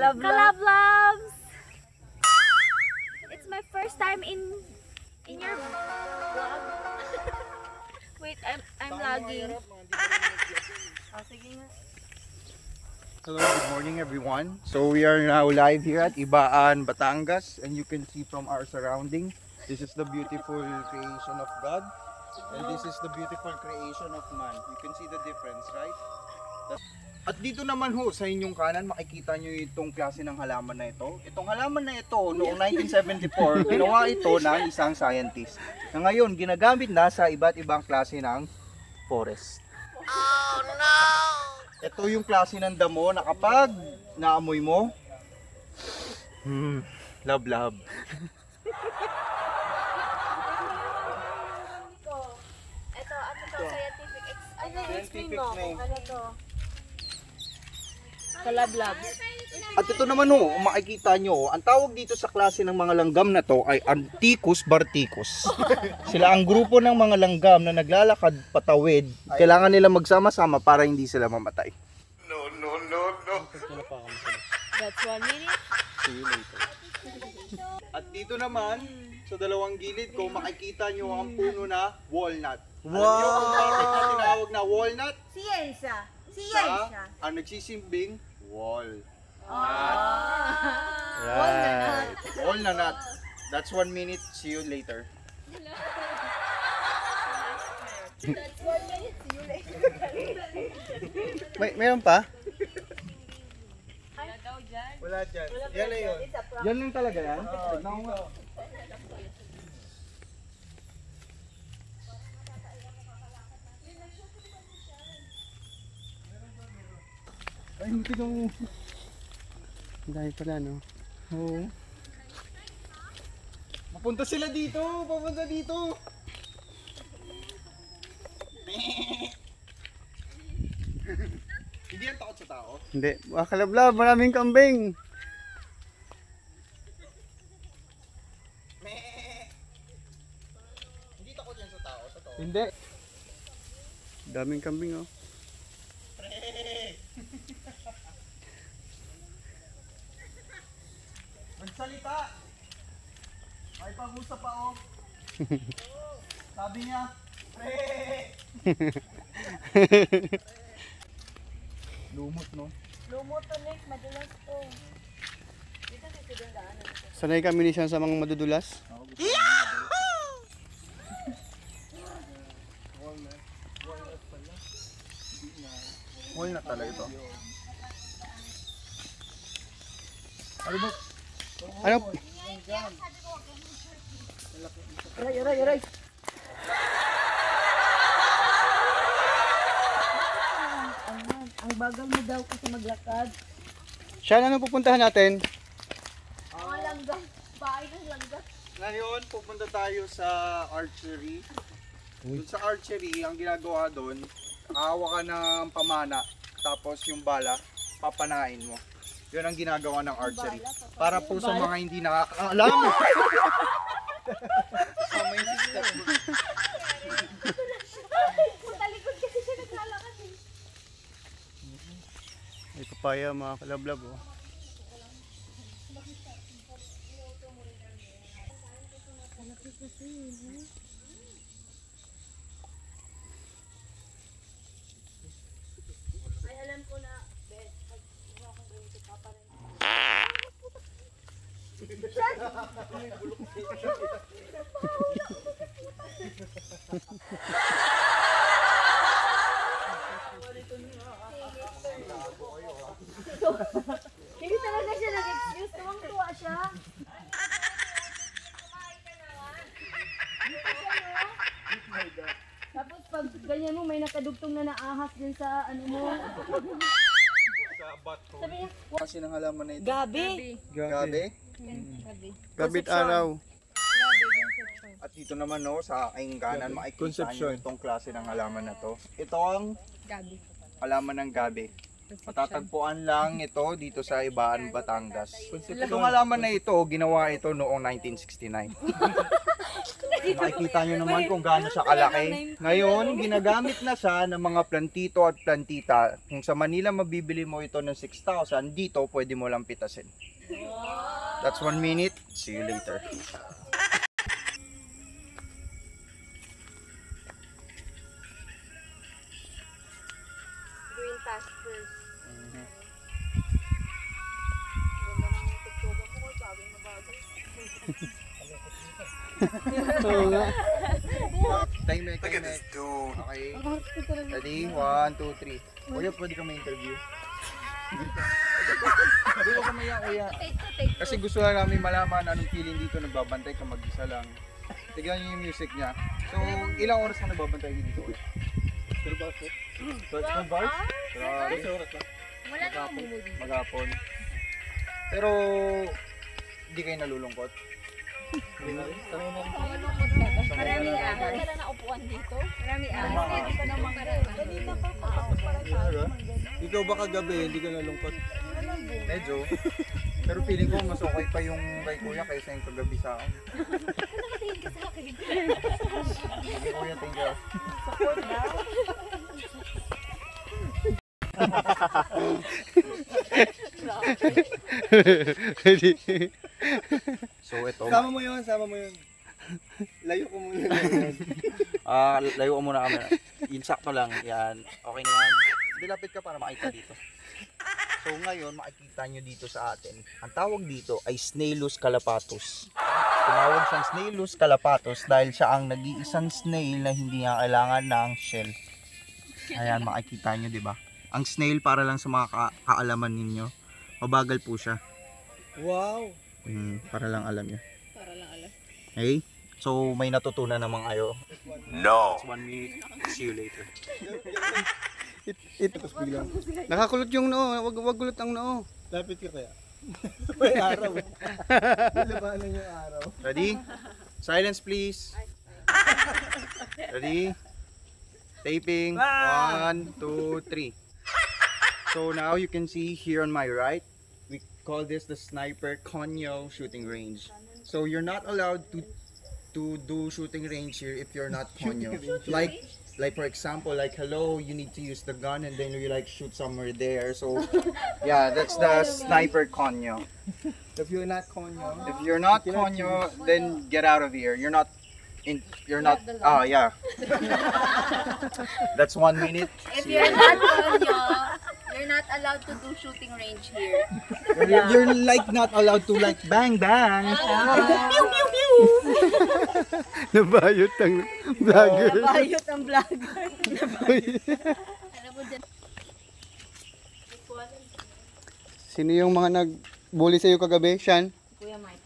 Kalab-labs! It's my first time in your vlog. Wait, I'm lagging. Sige nga. Hello, good morning everyone. So we are now live here at Ibaan, Batangas, and you can see from our surrounding, this is the beautiful creation of God, and this is the beautiful creation of man. You can see the difference, right? At dito naman ho, sa inyong kanan, makikita nyo itong klase ng halaman na ito. Itong halaman na ito, noong 1974, ginawa ito ng isang scientist. Na ngayon, ginagamit na sa iba't ibang klase ng forest. Oh no! Ito yung klase ng damo na kapag naamoy mo, love love. Ito, ano to? Scientific name. Ano to? Kalab-labs. At ito naman ho, makikita nyo, ang tawag dito sa klase ng mga langgam na to ay Anticus barticus. Sila ang grupo ng mga langgam na naglalakad patawid. Kailangan nila magsama-sama para hindi sila mamatay. No. That's 1 minute. See you later. At dito naman, sa dalawang gilid ko, makikita nyo ang puno na walnut. Wow! Alam nyo kung bakit na tinawag na walnut? Siyensya. Ang nagsisimbing wall. Right. Walnut. That's 1 minute. See you later. That's 1 minute. See you later. Mayroon pa? Wala dyan. Yan na yun. Yan lang talaga yan? Ay, hindi kang... Ang dami pala, no? Oo. Papunta sila dito! Papunta dito! Hindi yan takot sa tao? Hindi. Kalab-lab, maraming kambing. Hindi takot yan sa tao? Totoo? Hindi. Daming kambing, oh. Magsalita! May pag-usap pa, oh. Sabi niya, pre! Lumot, no? Lumot to, Nick. Madulas to. Dito sa sidang daanan. Sanay kami ni Sean sa mga madudulas. Walnut talaga ito. Ano ba? Ano? Aray! Ang bagal mo daw kasi maglakad. Sean, ano pupuntahan natin? Mga langga. Bahay ng langga. Ngayon, pupunta tayo sa archery. Doon sa archery, ang ginagawa doon, awa ka ng pamana, tapos yung bala, papanain mo. Yun ang ginagawa ng archery. Para po sa mga hindi nakakaalam. Sama yung system. Talikod kasi siya naglalakad eh. May papaya, mga kalab-lab, oh. Ay, alam ko na, Bet, pag mo akong gawin si Papa rin. Hindi talaga siya nag-excuse. Tuwang-tuwa siya. Tapos pag ganyan mo, may nakadugtong na naahas din sa ano mo. Sa bato. Sabi niya, Kasi ng halaman na ito. gabi. Gabi. Gabit araw. At dito naman no, sa aking kanan, makikita nyo itong klase ng halaman na to. Ito ang Gabi. halaman ng gabi. Matatagpuan lang ito dito sa Ibaan, Batangas. Itong halaman na ito, ginawa ito noong 1969. Makikita nyo naman kung gaano siya kalaki. Ngayon, ginagamit na siya ng mga plantito at plantita. Kung sa Manila mabibili mo ito ng 6,000, dito pwede mo lang pitasin. That's 1 minute. See you later. Green pastures. Oo nga. Timer. Okay. Ready? 1, 2, 3. Kuya, pwede ka ma-interview? Hindi ko kamaya, kuya. Kasi gusto lang namin malaman anong feeling dito. Nagbabantay ka mag-isa lang. Tignan niyo yung music niya. So, ilang oras ka nagbabantay dito, kuya? 12 hours. 12 hours? Grabe. Wala na akong bumuli. Maghapon. Pero, hindi kayo nalulungkot? Maraming ahas. Wala na upuan dito. Maraming ahas. Dito naman kanina ka. Ikaw ba kagabi, hindi ka nalungkot? Medyo. Pero feeling ko mas okay pa yung kay kuya kaysa yung kagabi sa akin. Nakatingin ka sa akin. Sige kuya, thank you. Support daw. So ito, Sama mo yun. Layo ko muna. layo ko muna kami. Yung sakto lang, yan. Okay na yan. Dilapit ka para makita dito. So ngayon, makikita nyo dito sa atin. Ang tawag dito ay Snailus calapatus. Tinawag siyang Snailus calapatus dahil siya ang nag-iisang snail na hindi niya kailangan ng shell. Ayan, makikita nyo, di ba? Ang snail, para lang sa mga kaalaman ninyo, mabagal po siya. Wow. Para lang alam nyo. Para lang alam. Okay? So, may natutunan naman kayo. No. It's 1 minute. See you later. Tapos biglang. Nakakulot yung noo. Wag kulot ang noo. Lapit ka kaya. May araw. Labanan yung araw. Ready? Silence, please. Ready? Taping. 1, 2, 3. So now you can see here on my right, we call this the Sniper Conyo shooting range. So you're not allowed to do shooting range here if you're not Conyo. Like for example, like hello, you need to use the gun and then you like shoot somewhere there. So yeah, that's the Sniper Conyo. If you're not konyo. If you're not Conyo, then get out of here. You're not. Oh yeah. That's 1 minute. If you're not Konyo, you're not allowed to do shooting range here. You're like not allowed to like bang bang. Pew pew pew. Nabayot ang vlogger. Bayot ang vlogger. Alam mo dyan. Sino yung mga nag-bully sa'yo kagabi, Sean? Kuya Mike.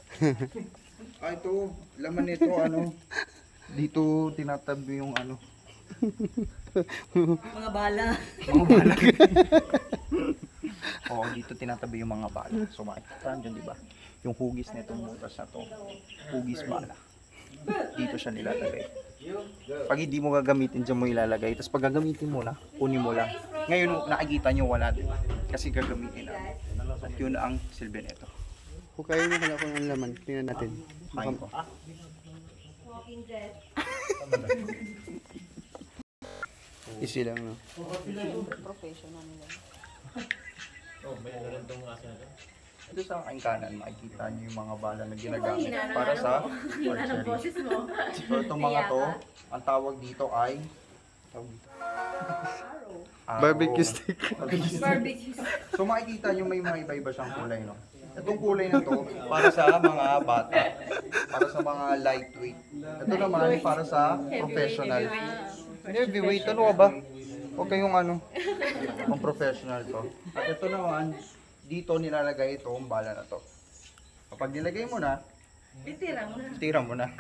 Ito, laman nito ano. Dito tinatabi yung ano. Mga bala. Mga bala. Oo, dito tinatabi yung mga bala. So makikita dyan, di ba? Yung hugis nitong butas na to. Hugis bala. Dito siya nilalagay. Pag hindi mo gagamitin, dyan mo ilalagay. Tapos pag gagamitin mo na, kunin mo lang. Ngayon, nakikita nyo wala din. Kasi gagamitin na. At yun ang silbi nito. Hukayin mo kung ang laman. Tingnan natin. Kain ko. Easy lang, no? Professional nila. Ito sa aking kanan, makikita nyo yung mga bala na ginagamit para sa archery. So itong mga to, ang tawag dito ay Barbecue stick. Barbecue. So makikita nyo may mga iba-iba siyang kulay, no? Itong kulay na to, para sa mga bata, para sa mga lightweight. Ito naman, para sa professional. Heavyweight, ano ka ba? Huwag kayong ano, pang professional to. At ito naman, dito nilalagay ito, ang bala na to. Kapag nilagay mo na, tira mo na.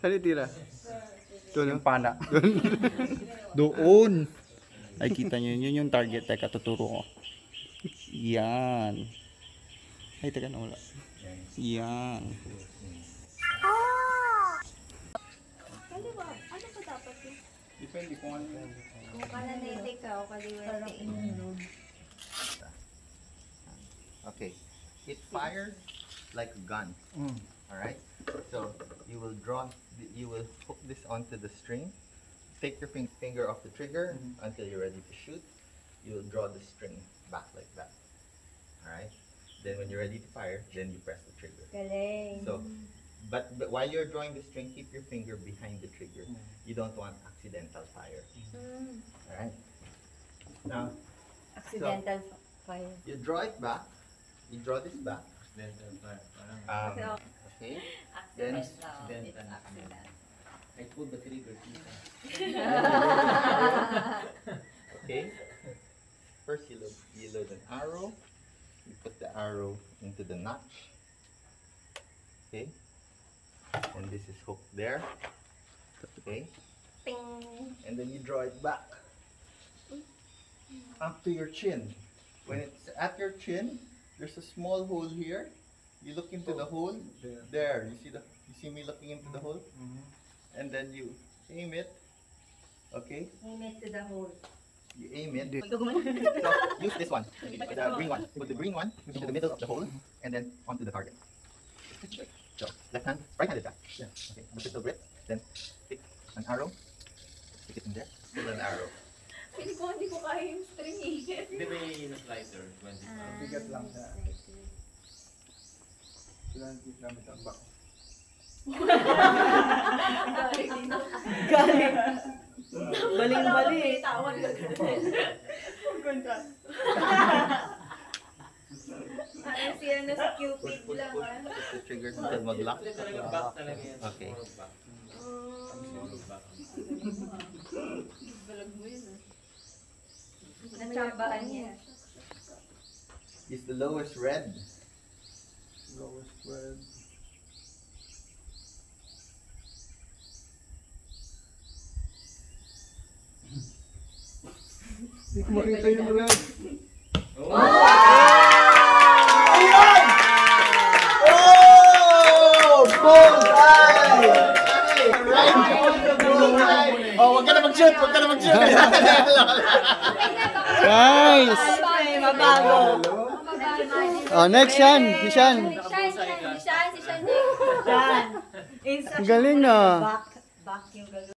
Saan itira? Yung pana. Doon. Ay, kita nyo, yun yung target. Teka, tuturo ko. Yan. Ay, teka na wala. Yan. Kaliwa, ano pa dapat yun? Depende kung ano yan. Kung kalalete ka o kaliwete. Okay. It fired like a gun. Alright? So you will you will hook this onto the string. Take your finger off the trigger until you're ready to shoot. You will draw the string back like that. Alright? Then when you're ready to fire, then you press the trigger. Galing. So, but while you're drawing the string, keep your finger behind the trigger. You don't want accidental fire. Alright? Now, Accidental fire. you draw it back. You draw this back. Okay? Then, I pulled the trigger. okay? First, you load an arrow. You put the arrow into the notch. Okay? And this is hooked there. Okay? And then you draw it back up to your chin. When it's at your chin, there's a small hole here. You look into the hole. There. You see me looking into the hole? And then you aim it. Okay? Aim it to the hole. You aim it. So use this one, the green one. Put the green one into the middle of the hole and then onto the target. So left hand, right-handed back. Yeah. Okay. The pistol grip. Then pick an arrow. Stick it in there. Pull an arrow. Hindi ko kaya yung string eh. Hindi ba yung slicer? 25. Bigat lang siya. Kailangan gamit ang back. Galing. Baling-bali. Tawan ka. Parang si ano si Cupid lang ah. Push the trigger until mag-lock. Hindi talaga back talaga yan. Okay. Puro back. Balag mo yun ah. Natsambahan niya. Use the lowest red. Lowest red. Hindi ko makita yung red. Bullseye! Right on the bullseye! Oh, wag ka na mag-shoot! Wag ka na mag-shoot! Guys! Mabago. Oh, next yan! Si Shan! Si Shan. Yan. Ang galing na! Back yung gagawin.